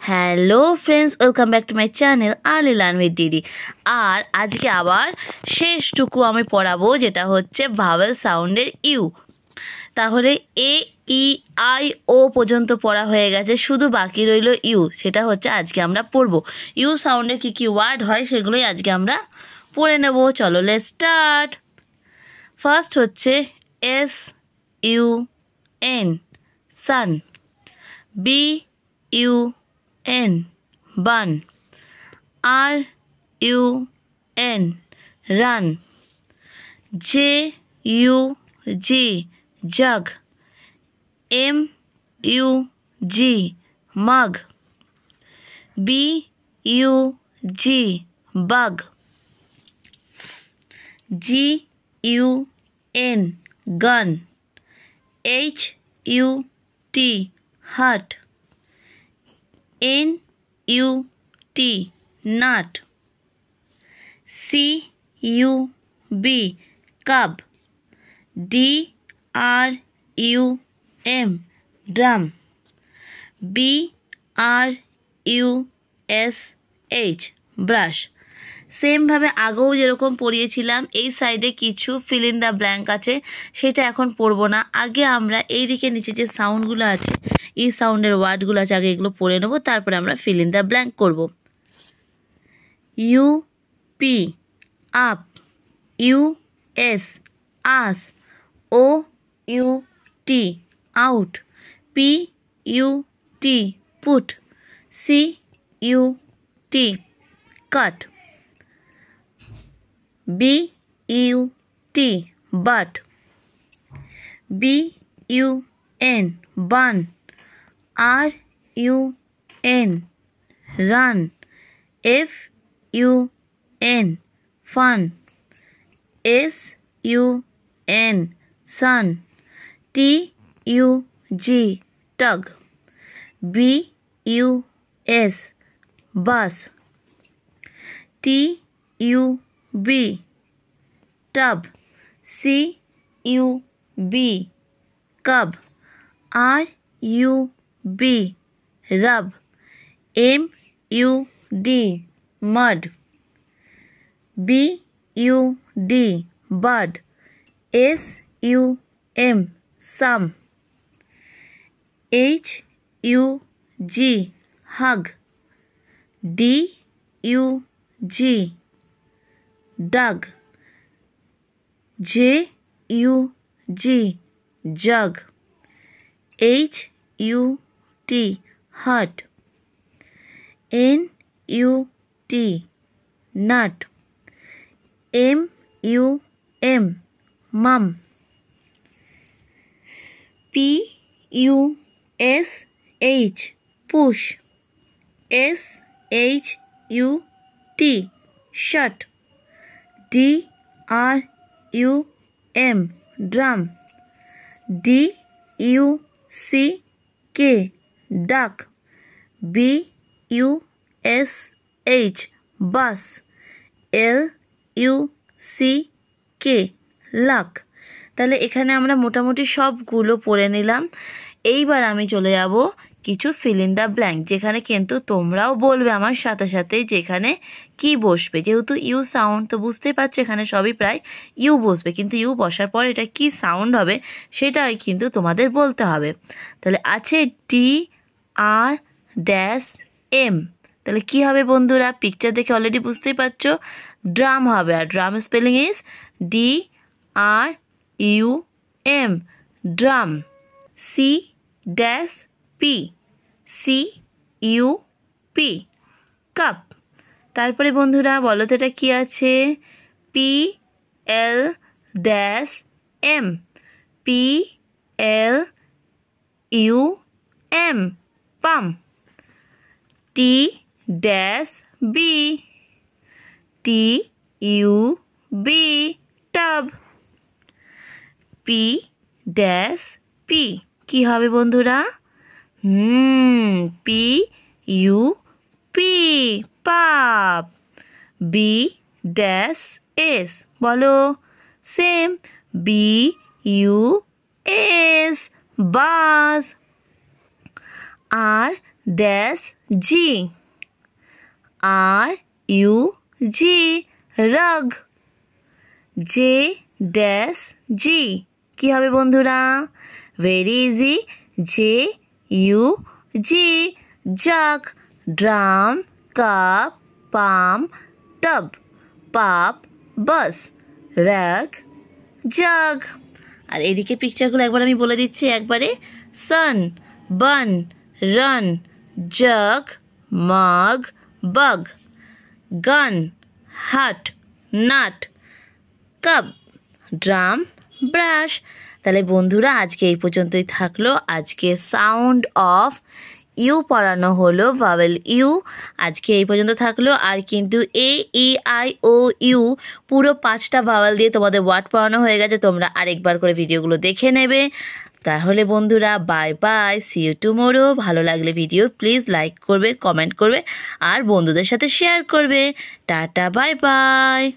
Hello friends, welcome back to my channel early learn with DD. আর আজকে আবার শেষটুকু আমি পড়াবো, যেটা হচ্ছে ভাওয়েল সাউন্ডের ইউ। তাহলে এ ই আই ও পর্যন্ত পড়া হয়ে গেছে, শুধু বাকি রইল ইউ। সেটা হচ্ছে আজকে আমরা পড়বো। ইউ সাউন্ডে কী কী ওয়ার্ড হয় সেগুলোই আজকে আমরা পড়ে নেব। চলো লেটস স্টার্ট। ফার্স্ট হচ্ছে S U N, sun. B U N, bun. R U N, run. J U G, jug. M U G, mug. B U G, bug. G U N, gun. H U T, hut. N U T, nut. C U B, cub. D R U M, drum. B R U S H, brush. Same ভাবে আগেও যেরকম পড়িয়েছিলাম, এই সাইডে কিছু feel in the blank আছে, সেটা এখন পড়বো না। আগে আমরা এই দিকে নিচে যে সাউন্ডগুলো আছে, এই সাউন্ডের ওয়ার্ডগুলো আছে, আগে এগুলো পড়ে নেবো, তারপরে আমরা ফিল ইন দ্য ব্ল্যাঙ্ক করবো। U P, up. U S, us. O U T, out. P U T, put. C U T, cut. B U T, but. B U N, bun. R U N, run. F U N, fun. S U N, sun. T U G, tug. B U S, bus. T U B, tub. C U B, cub. R U B, rub. M U D, mud. B U D, bud. S U M, sum. H U G, hug. D U G, dug. J U G, jug. H U T, hut. N U T, nut. M U M, mum. P U S H, push. S H U T, shut. D R U M, drum. D U C K, duck. B U S H, bus. L U C K, luck. তাহলে এখানে আমরা মোটামুটি সবগুলো পড়ে নিলাম। এইবার আমি চলে যাব কিছু ফিল ইন দ্য ব্ল্যাঙ্ক, যেখানে কিন্তু তোমরাও বলবে আমার সাথে সাথে যেখানে কি বসবে। যেহেতু ইউ সাউন্ড, তো বুঝতেই পারছো এখানে সবই প্রায় ইউ বসবে, কিন্তু ইউ বসার পর এটা কি সাউন্ড হবে সেটাই কিন্তু তোমাদের বলতে হবে। তাহলে আছে টি আর ড্যাশ এম, তাহলে কি হবে বন্ধুরা? পিকচার দেখে অলরেডি বুঝতেই পারছো, ড্রাম হবে। আর drum spelling is D R U M, drum. C dash P, C U P, cup. তারপরে বন্ধুরা বলো তো এটা কী আছে? P L dash M, P L U M, plum. T dash B, T U B, tub. P dash P, কি হবে বন্ধুরা? P U P, pup. B dash S, বলো same, B U S, bus. আর dash G, R-U-G, rug, J dash G, কি হবে বন্ধুরা? Very easy, J-U-G, jug, drum, cup, palm, tub, pup, bus, rag, jug। আর এদিকে পিকচারগুলো একবার আমি বলে দিচ্ছি একবারে। sun, bun, run, jug, mug, bug, gun, hut, nut, cup, drum, brush। তাহলে বন্ধুরা আজকে এই পর্যন্তই থাকলো। আজকে সাউন্ড অফ ইউ পড়ানো হলো, ভাওয়েল ইউ। আজকে এই পর্যন্ত থাকলো। আর কিন্তু A-E-I-O-U পুরো 5টা ভাওয়েল দিয়ে তোমাদের ওয়ার্ড পড়ানো হয়ে গেছে। তোমরা আরেকবার করে ভিডিওগুলো দেখে নেবে। তাহলে বন্ধুরা bye bye, see you tomorrow. ভালো লাগলে ভিডিও প্লিজ লাইক করবে, কমেন্ট করবে আর বন্ধুদের সাথে শেয়ার করবে। Tata, bye by.